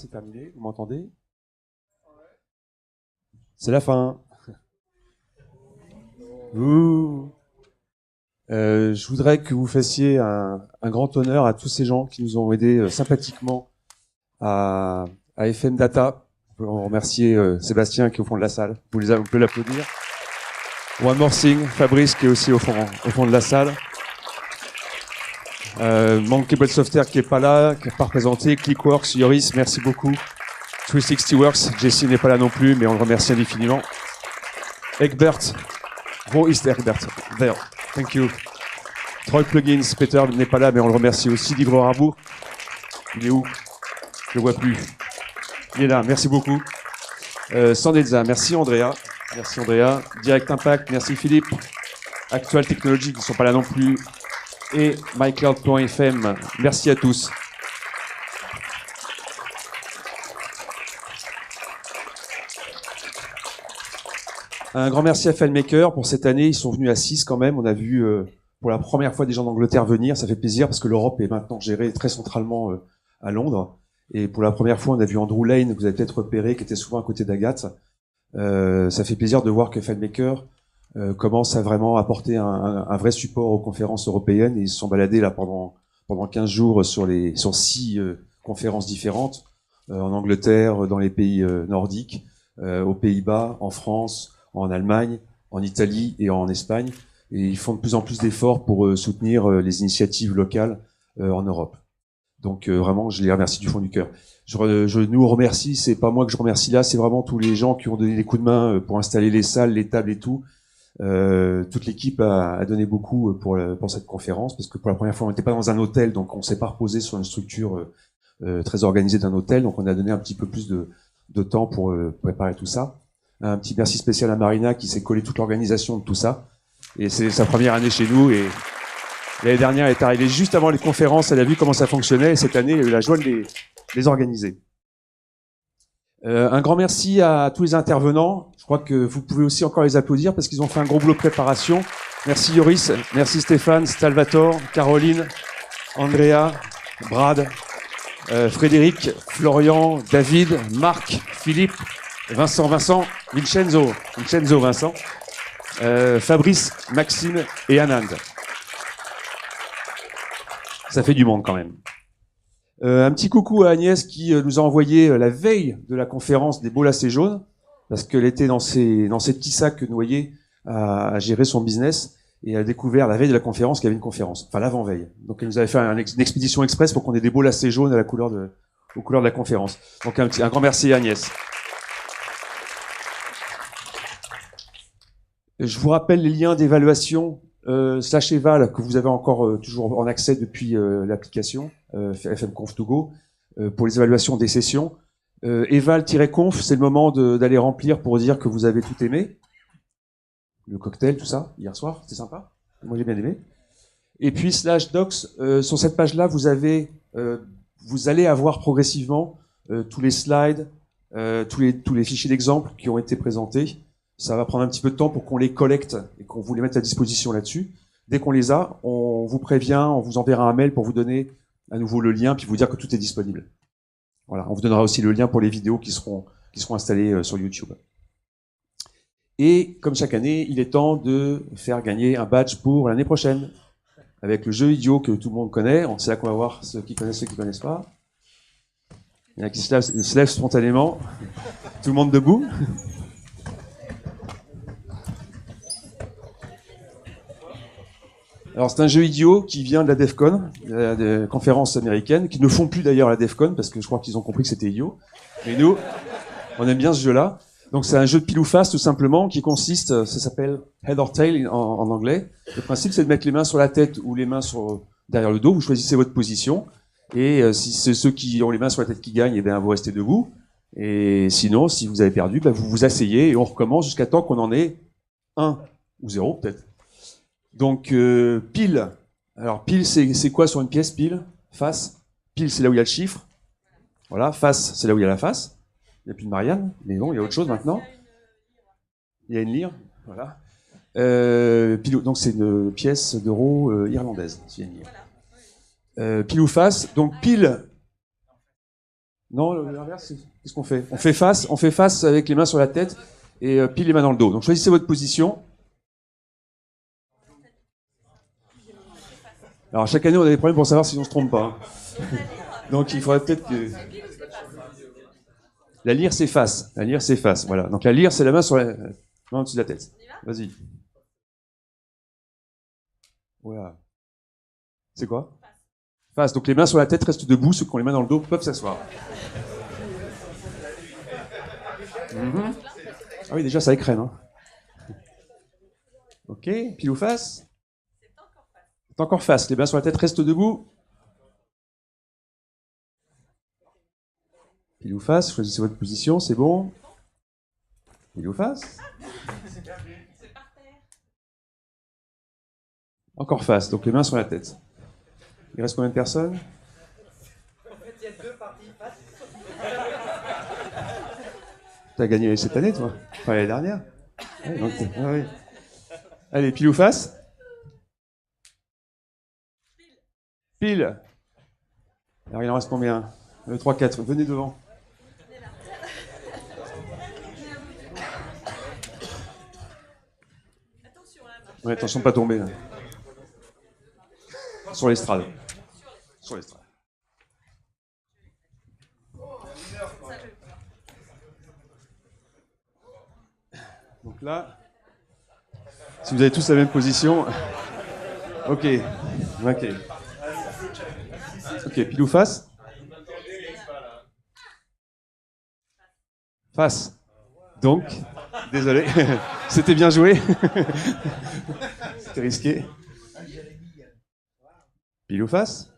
c'est terminé. Vous m'entendez? C'est la fin. Ouh. Je voudrais que vous fassiez un grand honneur à tous ces gens qui nous ont aidés sympathiquement à FM Data. On peut remercier Sébastien qui est au fond de la salle. Vous pouvez l'applaudir. One More Thing, Fabrice qui est aussi au fond de la salle. Mankable Software qui est pas là, qui n'est pas représenté. Clickworks, Yoris, merci beaucoup. 360 Works, Jessie n'est pas là non plus, mais on le remercie indéfiniment. Egbert, wo ist Egbert? There, thank you. Troy Plugins, Peter n'est pas là, mais on le remercie aussi. Livreur à bout, il est où? Je le vois plus. Il est là, merci beaucoup. Sandeza, merci Andrea. Merci Andrea. Direct Impact, merci Philippe. Actual Technologies, qui ne sont pas là non plus. Et mycloud.fm, merci à tous. Un grand merci à FileMaker pour cette année. Ils sont venus à 6 quand même. On a vu pour la première fois des gens d'Angleterre venir. Ça fait plaisir parce que l'Europe est maintenant gérée très centralement à Londres. Et pour la première fois, on a vu Andrew Lane, que vous avez peut-être repéré, qui était souvent à côté d'Agathe. Ça fait plaisir de voir que FileMaker commence à vraiment apporter un vrai support aux conférences européennes. Et ils se sont baladés là pendant 15 jours sur 6 conférences différentes, en Angleterre, dans les pays nordiques, aux Pays-Bas, en France, en Allemagne, en Italie et en Espagne. Et ils font de plus en plus d'efforts pour soutenir les initiatives locales en Europe. Donc vraiment, je les remercie du fond du cœur. Je nous remercie, c'est pas moi que je remercie là, c'est vraiment tous les gens qui ont donné des coups de main pour installer les salles, les tables et tout. Toute l'équipe a donné beaucoup pour cette conférence, parce que pour la première fois, on n'était pas dans un hôtel, donc on s'est pas reposé sur une structure très organisée d'un hôtel, donc on a donné un petit peu plus de temps pour préparer tout ça. Un petit merci spécial à Marina qui s'est collée toute l'organisation de tout ça. Et c'est sa première année chez nous. Et l'année dernière, elle est arrivée juste avant les conférences. Elle a vu comment ça fonctionnait. Et cette année, elle a eu la joie de les organiser. Un grand merci à tous les intervenants. Je crois que vous pouvez aussi encore les applaudir parce qu'ils ont fait un gros boulot de préparation. Merci Yoris, merci Stéphane, Salvatore, Caroline, Andrea, Brad, Frédéric, Florian, David, Marc, Philippe, Vincent, Vincenzo, Vincent, Fabrice, Maxime et Anand. Ça fait du monde quand même. Un petit coucou à Agnès qui nous a envoyé la veille de la conférence des beaux lacets jaunes, parce qu'elle était dans ses petits sacs noyés à gérer son business, et elle a découvert la veille de la conférence qu'il y avait une conférence, enfin l'avant-veille. Donc elle nous avait fait une expédition express pour qu'on ait des beaux lacets jaunes aux couleurs de la conférence. Donc un grand merci à Agnès. Je vous rappelle les liens d'évaluation /eval que vous avez encore toujours en accès depuis l'application FMConf2Go pour les évaluations des sessions. Eval-conf, c'est le moment d'aller remplir pour dire que vous avez tout aimé. Le cocktail, tout ça, hier soir, c'était sympa. Moi, j'ai bien aimé. Et puis /docs, sur cette page-là, vous allez avoir progressivement tous les slides, tous les fichiers d'exemple qui ont été présentés. Ça va prendre un petit peu de temps pour qu'on les collecte et qu'on vous les mette à disposition là-dessus. Dès qu'on les a, on vous prévient, on vous enverra un mail pour vous donner à nouveau le lien puis vous dire que tout est disponible. Voilà, on vous donnera aussi le lien pour les vidéos qui seront installées sur YouTube. Et comme chaque année, il est temps de faire gagner un badge pour l'année prochaine avec le jeu idiot que tout le monde connaît. C'est là qu'on va voir ceux qui connaissent, ceux qui connaissent pas. Il y en a qui se lèvent spontanément. Tout le monde debout. Alors c'est un jeu idiot qui vient de la DEF CON, des conférences américaines, qui ne font plus d'ailleurs la DEF CON parce que je crois qu'ils ont compris que c'était idiot. Mais nous, on aime bien ce jeu-là. Donc c'est un jeu de pile ou face tout simplement qui consiste, ça s'appelle Head or Tail en anglais. Le principe c'est de mettre les mains sur la tête ou les mains derrière le dos. Vous choisissez votre position et si c'est ceux qui ont les mains sur la tête qui gagnent, eh bien vous restez debout. Et sinon, si vous avez perdu, vous vous asseyez et on recommence jusqu'à temps qu'on en ait 1 ou 0 peut-être. Donc pile. Alors pile c'est quoi sur une pièce pile? Face. Pile c'est là où il y a le chiffre. Voilà. Face c'est là où il y a la face. Il n'y a plus de Marianne, mais bon il y a autre chose maintenant. Il y a une lyre. Voilà. Pile, donc c'est une pièce d'euro irlandaise. S'il y a une lyre. Pile ou face. Donc pile. Non, l'inverse, qu'est-ce qu'on fait? On fait face avec les mains sur la tête et pile les mains dans le dos. Donc choisissez votre position. Alors chaque année, on a des problèmes pour savoir si on se trompe pas. Hein. Donc il faudrait peut-être que... La lyre, c'est face. La lyre, c'est face. Voilà. Donc la lyre, c'est la main sur la main au-dessus de la tête. Vas-y. Voilà. C'est quoi? Face. Donc les mains sur la tête restent debout. Ceux qui ont les mains dans le dos peuvent s'asseoir. Ah oui, déjà, ça écrème. Hein. Ok. Pile ou face? C'est encore face. Les mains sur la tête restent debout. Pile ou face, choisissez votre position, c'est bon. Pile ou face. Encore face, donc les mains sur la tête. Il reste combien de personnes? En fait, il y a 2 parties face. T'as gagné cette année, toi? Enfin, l'année dernière? Ouais, donc, oui. Allez, pile ou face? Pile. Alors, il en reste combien? 2, 3, 4. Venez devant. Ouais, attention de pas tomber. Là. Sur l'estrade. Sur l'estrade. Donc là, si vous avez tous la même position, ok, ok. Ok, pile ou face? Face. Donc, désolé, c'était bien joué. C'était risqué. Pile ou face?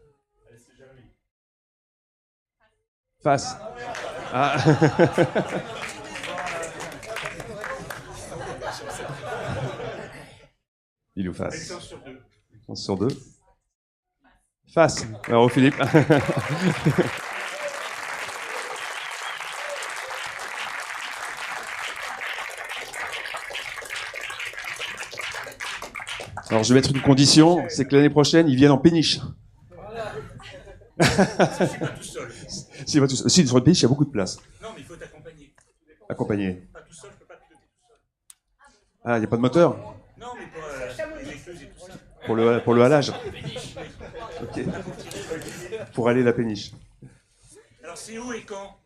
Face. Ah. Pile ou face? Chance sur 2. Face. Alors, Philippe. Alors, je vais mettre une condition, c'est que l'année prochaine, ils viennent en péniche. S'il va tout seul. Si, sur le péniche, il y a beaucoup de place. Non, mais il faut t'accompagner. Accompagné. Pas tout seul, je peux pas piloter tout seul. Ah, il n'y a pas de moteur? Non, mais pour les écluses et tout ça. Pour le halage. Ok. Pour aller à la péniche. Alors, c'est où et quand?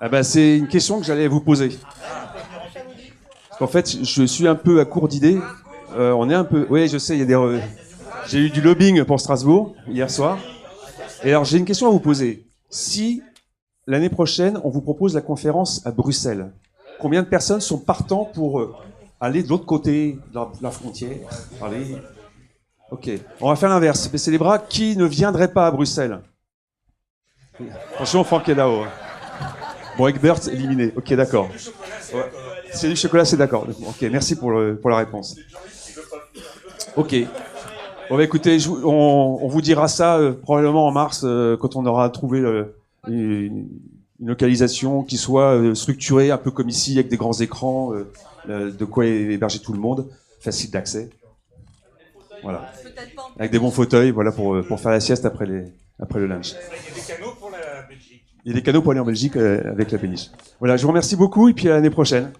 Ah bah, c'est une question que j'allais vous poser. Parce qu'en fait, je suis un peu à court d'idées. On est un peu... Oui, je sais, il y a des... J'ai eu du lobbying pour Strasbourg hier soir. Et alors, j'ai une question à vous poser. Si l'année prochaine, on vous propose la conférence à Bruxelles, combien de personnes sont partants pour aller de l'autre côté de la frontière? Allez. Ok. On va faire l'inverse. Baissez les bras. Qui ne viendrait pas à Bruxelles? Attention, Franck est là-haut. Bon, Egbert, éliminé. Ok, d'accord. Ouais. C'est du chocolat, c'est d'accord. Ok, merci pour la réponse. Ok. Bon, bah, écoutez, on vous dira ça probablement en mars, quand on aura trouvé une localisation qui soit structurée, un peu comme ici, avec des grands écrans, de quoi héberger tout le monde, facile d'accès. Voilà. Avec des bons fauteuils, voilà, pour faire la sieste après le lunch. Il y a des canaux pour la Belgique. Il y a des canaux pour aller en Belgique avec la péniche. Voilà, je vous remercie beaucoup et puis à l'année prochaine.